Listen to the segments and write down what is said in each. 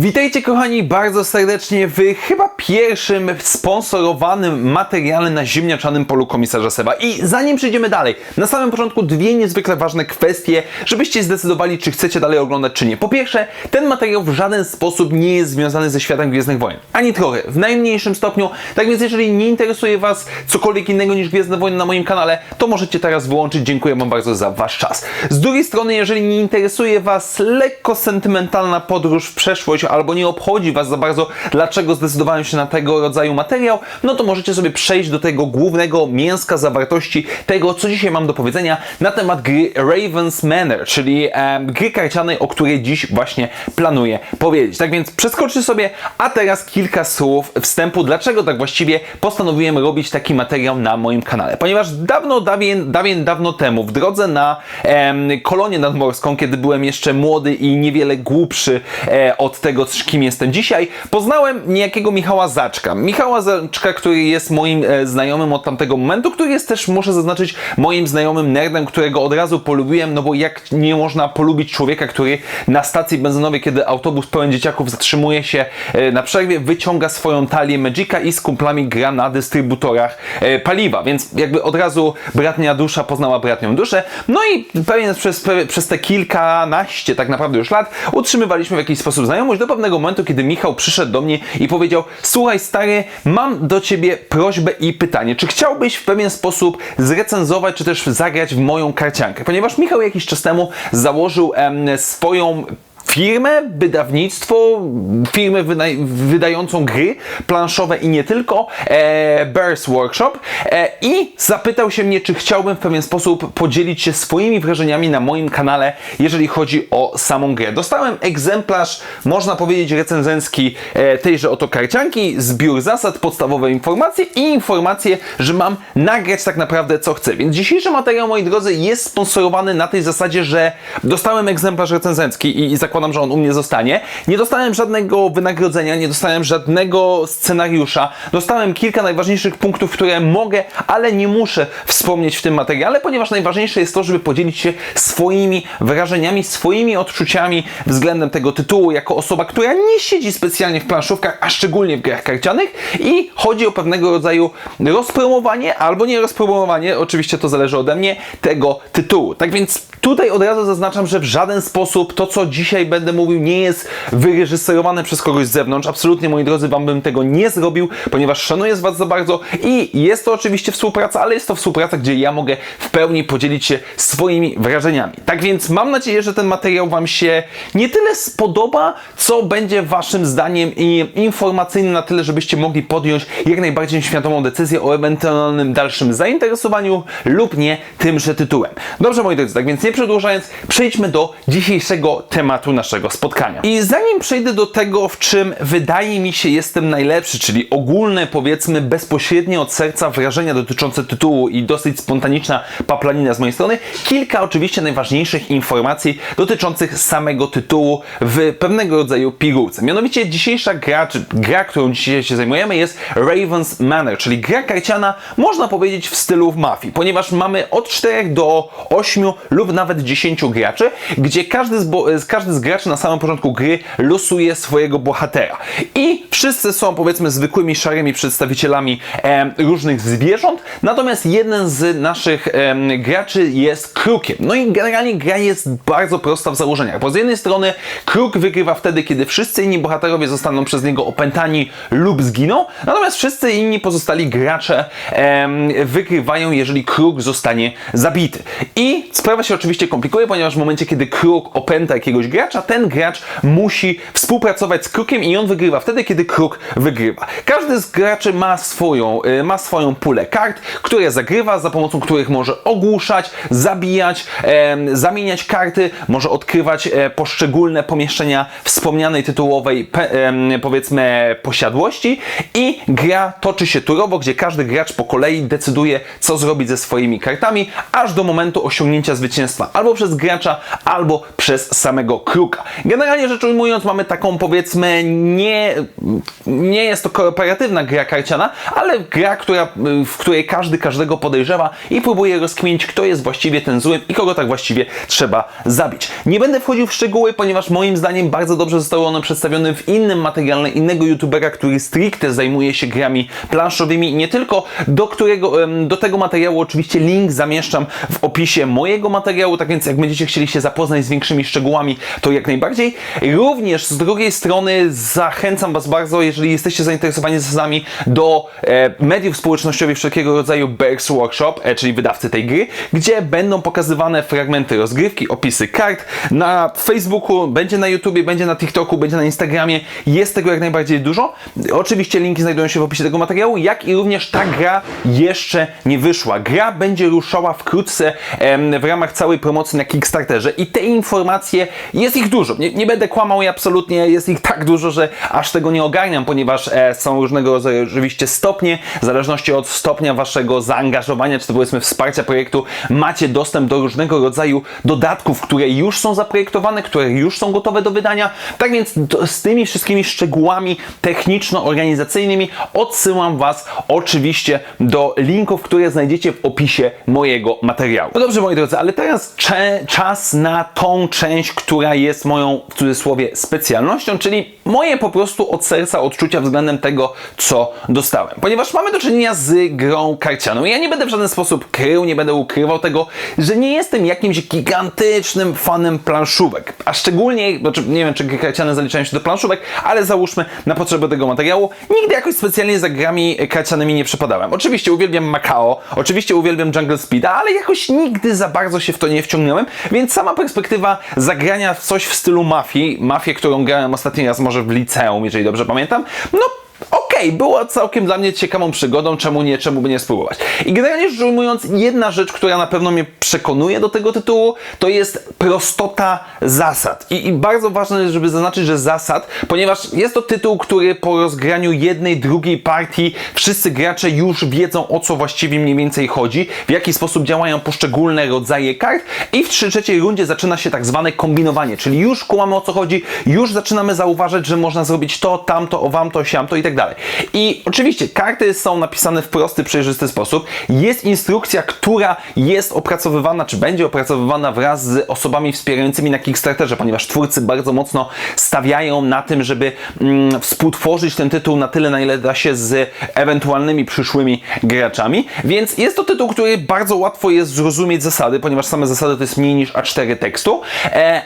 Witajcie kochani bardzo serdecznie w chyba pierwszym sponsorowanym materiale na ziemniaczanym polu komisarza Seba. I zanim przejdziemy dalej, na samym początku dwie niezwykle ważne kwestie, żebyście zdecydowali, czy chcecie dalej oglądać, czy nie. Po pierwsze, ten materiał w żaden sposób nie jest związany ze światem Gwiezdnych Wojen. Ani trochę, w najmniejszym stopniu. Tak więc jeżeli nie interesuje Was cokolwiek innego niż Gwiezdne Wojny na moim kanale, to możecie teraz wyłączyć. Dziękuję Wam bardzo za Wasz czas. Z drugiej strony, jeżeli nie interesuje Was lekko sentymentalna podróż w przeszłość, albo nie obchodzi Was za bardzo, dlaczego zdecydowałem się na tego rodzaju materiał, no to możecie sobie przejść do tego głównego mięska zawartości tego, co dzisiaj mam do powiedzenia na temat gry Raven's Manor, czyli gry karcianej, o której dziś właśnie planuję powiedzieć. Tak więc przeskoczcie sobie, a teraz kilka słów wstępu, dlaczego tak właściwie postanowiłem robić taki materiał na moim kanale. Ponieważ dawno temu, w drodze na kolonię nadmorską, kiedy byłem jeszcze młody i niewiele głupszy od tego, kim jestem dzisiaj, poznałem niejakiego Michała Zaczka. Michała Zaczka, który jest moim znajomym od tamtego momentu, który jest też, muszę zaznaczyć, moim znajomym nerdem, którego od razu polubiłem, no bo jak nie można polubić człowieka, który na stacji benzynowej, kiedy autobus pełen dzieciaków zatrzymuje się na przerwie, wyciąga swoją talię Magica i z kumplami gra na dystrybutorach paliwa, więc jakby od razu bratnia dusza poznała bratnią duszę. No i pewnie przez te kilkanaście tak naprawdę już lat utrzymywaliśmy w jakiś sposób znajomość do pewnego momentu, kiedy Michał przyszedł do mnie i powiedział: słuchaj stary, mam do ciebie prośbę i pytanie, czy chciałbyś w pewien sposób zrecenzować, czy też zagrać w moją karciankę? Ponieważ Michał jakiś czas temu założył swoją firmę, wydawnictwo, firmę wydającą gry planszowe i nie tylko, Bears Workshop, i zapytał się mnie, czy chciałbym w pewien sposób podzielić się swoimi wrażeniami na moim kanale, jeżeli chodzi o samą grę. Dostałem egzemplarz, można powiedzieć, recenzencki tejże oto karcianki, zbiór zasad, podstawowe informacje i informacje, że mam nagrać tak naprawdę co chcę. Więc dzisiejszy materiał, moi drodzy, jest sponsorowany na tej zasadzie, że dostałem egzemplarz recenzencki i zakładam, że on u mnie zostanie. Nie dostałem żadnego wynagrodzenia, nie dostałem żadnego scenariusza. Dostałem kilka najważniejszych punktów, które mogę, ale nie muszę wspomnieć w tym materiale, ponieważ najważniejsze jest to, żeby podzielić się swoimi wrażeniami, swoimi odczuciami względem tego tytułu, jako osoba, która nie siedzi specjalnie w planszówkach, a szczególnie w grach karcianych, i chodzi o pewnego rodzaju rozpromowanie albo nie rozpromowanie, oczywiście to zależy ode mnie, tego tytułu. Tak więc tutaj od razu zaznaczam, że w żaden sposób to, co dzisiaj będę mówił, nie jest wyreżyserowane przez kogoś z zewnątrz. Absolutnie, moi drodzy, wam bym tego nie zrobił, ponieważ szanuję z was za bardzo i jest to oczywiście współpraca, ale jest to współpraca, gdzie ja mogę w pełni podzielić się swoimi wrażeniami. Tak więc mam nadzieję, że ten materiał wam się nie tyle spodoba, co będzie waszym zdaniem i informacyjny na tyle, żebyście mogli podjąć jak najbardziej świadomą decyzję o ewentualnym dalszym zainteresowaniu lub nie tymże tytułem. Dobrze, moi drodzy, tak więc nie przedłużając, przejdźmy do dzisiejszego tematu naszego spotkania. I zanim przejdę do tego, w czym wydaje mi się jestem najlepszy, czyli ogólne, powiedzmy, bezpośrednie od serca wrażenia dotyczące tytułu i dosyć spontaniczna paplanina z mojej strony, kilka oczywiście najważniejszych informacji dotyczących samego tytułu w pewnego rodzaju pigułce. Mianowicie dzisiejsza gra, czy gra, którą dzisiaj się zajmujemy, jest Raven's Manor, czyli gra karciana, można powiedzieć, w stylu w Mafii, ponieważ mamy od 4 do 8 lub nawet 10 graczy, gdzie każdy z graczy na samym początku gry losuje swojego bohatera. I wszyscy są, powiedzmy, zwykłymi, szarymi przedstawicielami różnych zwierząt, natomiast jeden z naszych graczy jest krukiem. No i generalnie gra jest bardzo prosta w założeniach, bo z jednej strony kruk wygrywa wtedy, kiedy wszyscy inni bohaterowie zostaną przez niego opętani lub zginą, natomiast wszyscy inni pozostali gracze wygrywają, jeżeli kruk zostanie zabity. I sprawa się oczywiście komplikuje, ponieważ w momencie, kiedy kruk opęta jakiegoś gracza, ten gracz musi współpracować z krukiem i on wygrywa wtedy, kiedy kruk wygrywa. Każdy z graczy ma swoją pulę kart, które zagrywa, za pomocą których może ogłuszać, zabijać, zamieniać karty, może odkrywać poszczególne pomieszczenia wspomnianej tytułowej, powiedzmy, posiadłości, i gra toczy się turowo, gdzie każdy gracz po kolei decyduje, co zrobić ze swoimi kartami, aż do momentu osiągnięcia zwycięstwa albo przez gracza, albo przez samego kruka. luka. Generalnie rzecz ujmując, mamy taką, powiedzmy, nie jest to kooperatywna gra karciana, ale gra, w której każdy każdego podejrzewa i próbuje rozkminić, kto jest właściwie ten złym i kogo tak właściwie trzeba zabić. Nie będę wchodził w szczegóły, ponieważ moim zdaniem bardzo dobrze zostało ono przedstawione w innym materiale innego youtubera, który stricte zajmuje się grami planszowymi. Nie tylko, do tego materiału oczywiście link zamieszczam w opisie mojego materiału, tak więc jak będziecie chcieli się zapoznać z większymi szczegółami, to jak najbardziej. Również z drugiej strony zachęcam Was bardzo, jeżeli jesteście zainteresowani zasadami, do mediów społecznościowych wszelkiego rodzaju Berks Workshop, czyli wydawcy tej gry, gdzie będą pokazywane fragmenty rozgrywki, opisy kart. Na Facebooku, będzie na YouTubie, będzie na TikToku, będzie na Instagramie. Jest tego jak najbardziej dużo. Oczywiście linki znajdują się w opisie tego materiału, jak i również ta gra jeszcze nie wyszła. Gra będzie ruszała wkrótce w ramach całej promocji na Kickstarterze i te informacje, jest ich dużo. Nie będę kłamał i absolutnie jest ich tak dużo, że aż tego nie ogarniam, ponieważ są różnego rodzaju oczywiście stopnie. W zależności od stopnia Waszego zaangażowania, czy to powiedzmy wsparcia projektu, macie dostęp do różnego rodzaju dodatków, które już są zaprojektowane, które już są gotowe do wydania. Tak więc z tymi wszystkimi szczegółami techniczno-organizacyjnymi odsyłam Was oczywiście do linków, które znajdziecie w opisie mojego materiału. No dobrze, moi drodzy, ale teraz czas na tą część, która jest moją, w cudzysłowie, specjalnością, czyli moje po prostu od serca odczucia względem tego, co dostałem. Ponieważ mamy do czynienia z grą karcianą. Ja nie będę w żaden sposób krył, nie będę ukrywał tego, że nie jestem jakimś gigantycznym fanem planszówek. A szczególnie, nie wiem, czy gry karciane zaliczają się do planszówek, ale załóżmy na potrzeby tego materiału, nigdy jakoś specjalnie za grami karcianymi nie przepadałem. Oczywiście uwielbiam Macao, oczywiście uwielbiam Jungle Speeda, ale jakoś nigdy za bardzo się w to nie wciągnąłem, więc sama perspektywa zagrania w coś w stylu Mafię, którą grałem ostatni raz może w liceum, jeżeli dobrze pamiętam, no była całkiem dla mnie ciekawą przygodą, czemu by nie spróbować. I generalnie rzecz ujmując, jedna rzecz, która na pewno mnie przekonuje do tego tytułu, to jest prostota zasad. I bardzo ważne jest, żeby zaznaczyć, że zasad, ponieważ jest to tytuł, który po rozgraniu jednej, drugiej partii wszyscy gracze już wiedzą, o co właściwie mniej więcej chodzi, w jaki sposób działają poszczególne rodzaje kart i w 3/3 rundzie zaczyna się tak zwane kombinowanie, czyli już kumamy, o co chodzi, już zaczynamy zauważać, że można zrobić to, tamto, owamto, siamto i tak dalej. I oczywiście karty są napisane w prosty, przejrzysty sposób. Jest instrukcja, która jest opracowywana, czy będzie opracowywana wraz z osobami wspierającymi na Kickstarterze, ponieważ twórcy bardzo mocno stawiają na tym, żeby współtworzyć ten tytuł na tyle, na ile da się z ewentualnymi przyszłymi graczami. Więc jest to tytuł, który bardzo łatwo jest zrozumieć zasady, ponieważ same zasady to jest mniej niż A4 tekstu,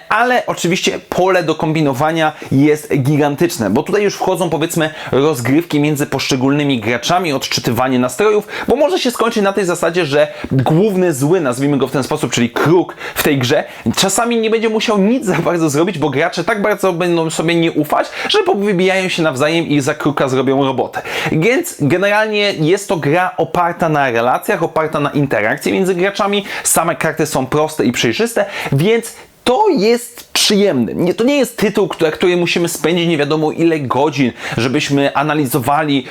ale oczywiście pole do kombinowania jest gigantyczne, bo tutaj już wchodzą, powiedzmy, rozgrywki między poszczególnymi graczami, odczytywanie nastrojów, bo może się skończyć na tej zasadzie, że główny zły, nazwijmy go w ten sposób, czyli kruk w tej grze, czasami nie będzie musiał nic za bardzo zrobić, bo gracze tak bardzo będą sobie nie ufać, że wybijają się nawzajem i za kruka zrobią robotę. Więc generalnie jest to gra oparta na relacjach, oparta na interakcji między graczami. Same karty są proste i przejrzyste, więc to jest przyjemny. To nie jest tytuł, który musimy spędzić nie wiadomo ile godzin, żebyśmy analizowali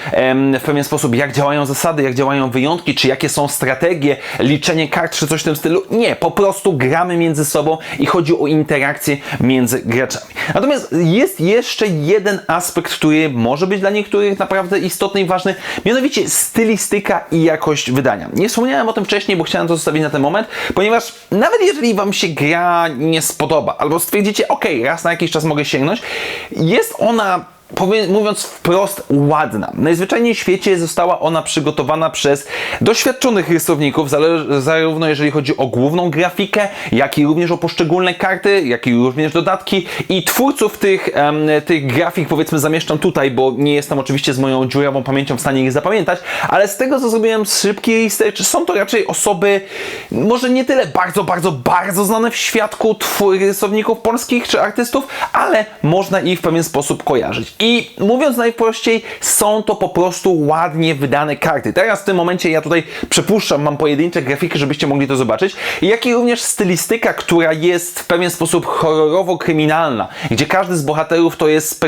w pewien sposób, jak działają zasady, jak działają wyjątki, czy jakie są strategie, liczenie kart, czy coś w tym stylu. Nie, po prostu gramy między sobą i chodzi o interakcję między graczami. Natomiast jest jeszcze jeden aspekt, który może być dla niektórych naprawdę istotny i ważny, mianowicie stylistyka i jakość wydania. Nie wspomniałem o tym wcześniej, bo chciałem to zostawić na ten moment, ponieważ nawet jeżeli Wam się gra nie spodoba, albo stwierdzicie, ok, raz na jakiś czas mogę sięgnąć, jest ona, mówiąc wprost, ładna. Najzwyczajniej w świecie została ona przygotowana przez doświadczonych rysowników, zarówno jeżeli chodzi o główną grafikę, jak i również o poszczególne karty, jak i również dodatki, i twórców tych grafik, powiedzmy, zamieszczam tutaj, bo nie jestem oczywiście z moją dziurawą pamięcią w stanie ich zapamiętać, ale z tego, co zrobiłem szybki research, są to raczej osoby może nie tyle bardzo znane w świadku rysowników polskich czy artystów, ale można ich w pewien sposób kojarzyć. I mówiąc najprościej, są to po prostu ładnie wydane karty. Teraz w tym momencie ja tutaj przepuszczam, mam pojedyncze grafiki, żebyście mogli to zobaczyć, jak i również stylistyka, która jest w pewien sposób horrorowo-kryminalna, gdzie każdy z bohaterów to jest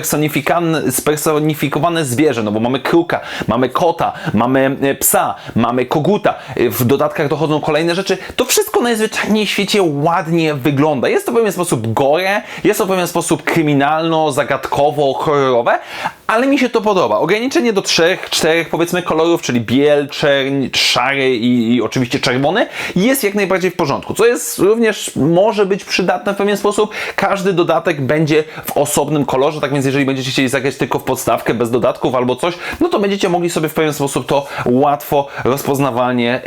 spersonifikowane zwierzę, no bo mamy kruka, mamy kota, mamy psa, mamy koguta, w dodatkach dochodzą kolejne rzeczy. To wszystko najzwyczajniej w świecie ładnie wygląda. Jest to w pewien sposób gore, jest to w pewien sposób kryminalno, zagadkowo, horrorowe, ale mi się to podoba. Ograniczenie do 3-4 powiedzmy kolorów, czyli biel, czerń, szary i oczywiście czerwony, jest jak najbardziej w porządku, co jest również może być przydatne w pewien sposób. Każdy dodatek będzie w osobnym kolorze, tak więc jeżeli będziecie chcieli zagrać tylko w podstawkę, bez dodatków albo coś, no to będziecie mogli sobie w pewien sposób to łatwo rozpoznawalnie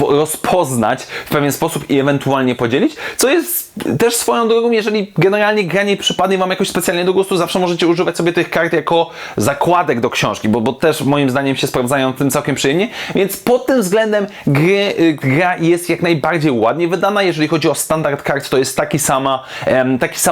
rozpoznać w pewien sposób i ewentualnie podzielić, co jest też swoją drogą, jeżeli generalnie granie przypadnie wam jakoś specjalnie do gustu, zawsze możecie używać sobie tych kart jako zakładek do książki, bo też moim zdaniem się sprawdzają w tym całkiem przyjemnie, więc pod tym względem gra jest jak najbardziej ładnie wydana. Jeżeli chodzi o standard kart, to jest taki sam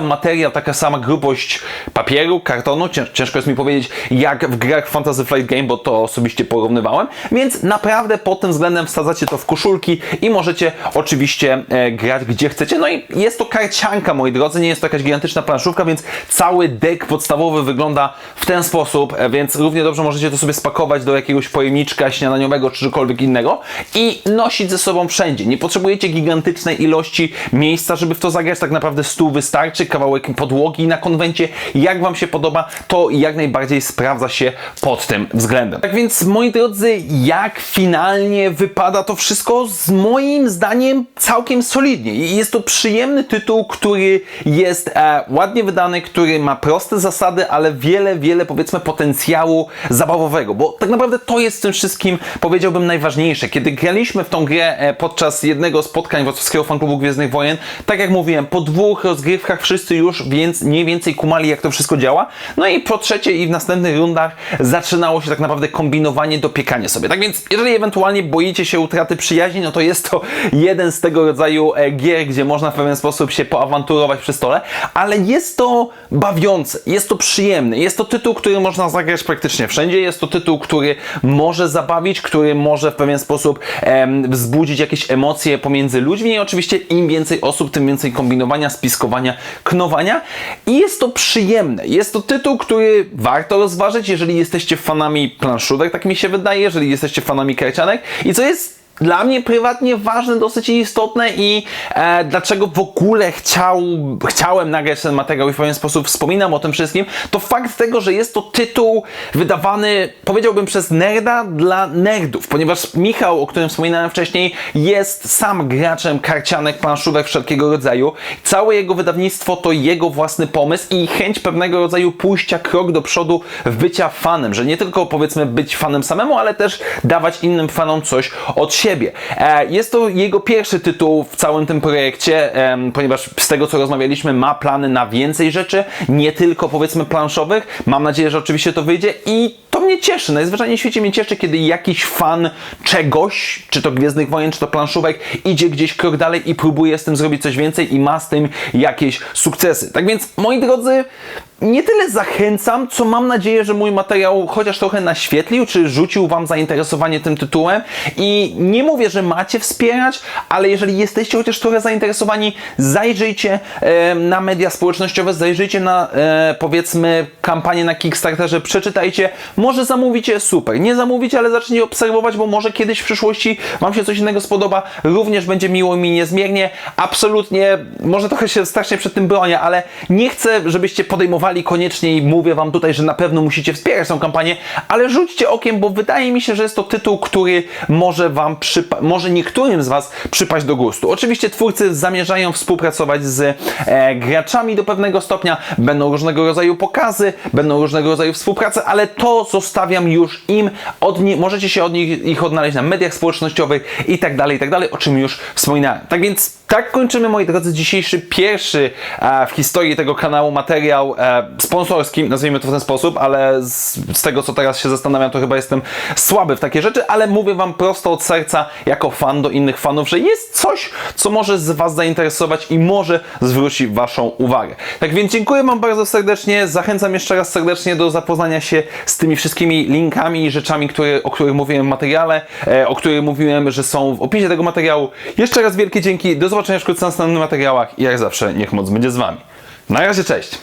materiał, taka sama grubość papieru, kartonu, ciężko jest mi powiedzieć jak w grach Fantasy Flight Game, bo to osobiście porównywałem, więc naprawdę pod tym względem wsadzacie to w koszulki i możecie oczywiście grać gdzie chcecie. No i jest to karcianka, moi drodzy, nie jest to jakaś gigantyczna planszówka, więc cały deck podstawowy wygląda w ten sposób, więc równie dobrze możecie to sobie spakować do jakiegoś pojemniczka śniadaniowego czy czegokolwiek innego i nosić ze sobą wszędzie. Nie potrzebujecie gigantycznej ilości miejsca, żeby w to zagrać, tak naprawdę stół wystarczy, kawałek podłogi na konwencie. Jak wam się podoba, to jak najbardziej sprawdza się pod tym względem. Tak więc, moi drodzy, jak finalnie wypada to wszystko, z moim zdaniem całkiem solidnie. I jest to przyjemny tytuł, który jest ładnie wydany, który ma proste zasady, ale wiele powiedzmy potencjału zabawowego, bo tak naprawdę to jest w tym wszystkim, powiedziałbym, najważniejsze. Kiedy graliśmy w tą grę podczas jednego spotkań Wrocławskiego Fanklubu Gwiezdnych Wojen, tak jak mówiłem, po 2 rozgrywkach wszyscy już mniej więcej kumali, jak to wszystko działa. No i po trzeciej i w następnych rundach zaczynało się tak naprawdę kombinowanie, dopiekanie sobie. Tak więc, jeżeli ewentualnie boicie się utraty przyjaźni, no to jest to jeden z tego rodzaju gier, gdzie można w pewien sposób się poawanturować przy stole, ale jest to bawiące, jest to przyjemne, jest to tytuł, który można zagrać praktycznie wszędzie, jest to tytuł, który może zabawić, który może w pewien sposób wzbudzić jakieś emocje pomiędzy ludźmi i oczywiście im więcej osób, tym więcej kombinowania, spiskowania, knowania i jest to przyjemne. Jest to tytuł, który warto rozważyć, jeżeli jesteście fanami planszówek, tak mi się wydaje, jeżeli jesteście fanami karcianek i co jest dla mnie prywatnie ważne, dosyć istotne i dlaczego w ogóle chciałem nagrać ten materiał i w pewien sposób wspominam o tym wszystkim, to fakt tego, że jest to tytuł wydawany, powiedziałbym, przez nerda dla nerdów, ponieważ Michał, o którym wspominałem wcześniej, jest sam graczem karcianek, planszówek wszelkiego rodzaju. Całe jego wydawnictwo to jego własny pomysł i chęć pewnego rodzaju pójścia krok do przodu w bycia fanem, że nie tylko powiedzmy być fanem samemu, ale też dawać innym fanom coś od siebie. Jest to jego pierwszy tytuł w całym tym projekcie, ponieważ z tego co rozmawialiśmy ma plany na więcej rzeczy, nie tylko powiedzmy planszowych. Mam nadzieję, że oczywiście to wyjdzie i to mnie cieszy. Najzwyczajniej w świecie mnie cieszy, kiedy jakiś fan czegoś, czy to Gwiezdnych Wojen, czy to planszówek, idzie gdzieś krok dalej i próbuje z tym zrobić coś więcej i ma z tym jakieś sukcesy. Tak więc, moi drodzy, nie tyle zachęcam, co mam nadzieję, że mój materiał chociaż trochę naświetlił, czy rzucił wam zainteresowanie tym tytułem i nie mówię, że macie wspierać, ale jeżeli jesteście chociaż trochę zainteresowani, zajrzyjcie na media społecznościowe, zajrzyjcie na powiedzmy kampanię na Kickstarterze, przeczytajcie, może zamówicie, super, nie zamówicie, ale zacznijcie obserwować, bo może kiedyś w przyszłości wam się coś innego spodoba, również będzie miło mi niezmiernie, absolutnie, może trochę się strasznie przed tym bronię, ale nie chcę, żebyście podejmowali koniecznie i mówię wam tutaj, że na pewno musicie wspierać tą kampanię, ale rzućcie okiem, bo wydaje mi się, że jest to tytuł, który może wam może niektórym z was przypaść do gustu. Oczywiście twórcy zamierzają współpracować z graczami do pewnego stopnia, będą różnego rodzaju pokazy, będą różnego rodzaju współprace, ale to zostawiam już im, możecie się od ich odnaleźć na mediach społecznościowych i tak dalej, o czym już wspominałem. Tak więc tak kończymy, moi drodzy, dzisiejszy pierwszy w historii tego kanału materiał sponsorskim, nazwijmy to w ten sposób, ale z tego, co teraz się zastanawiam, to chyba jestem słaby w takie rzeczy, ale mówię wam prosto od serca, jako fan do innych fanów, że jest coś, co może z was zainteresować i może zwróci waszą uwagę. Tak więc dziękuję wam bardzo serdecznie, zachęcam jeszcze raz serdecznie do zapoznania się z tymi wszystkimi linkami i rzeczami, o których mówiłem w materiale, o których mówiłem, że są w opisie tego materiału. Jeszcze raz wielkie dzięki, do zobaczenia wkrótce na następnych materiałach i jak zawsze niech moc będzie z wami. Na razie, cześć!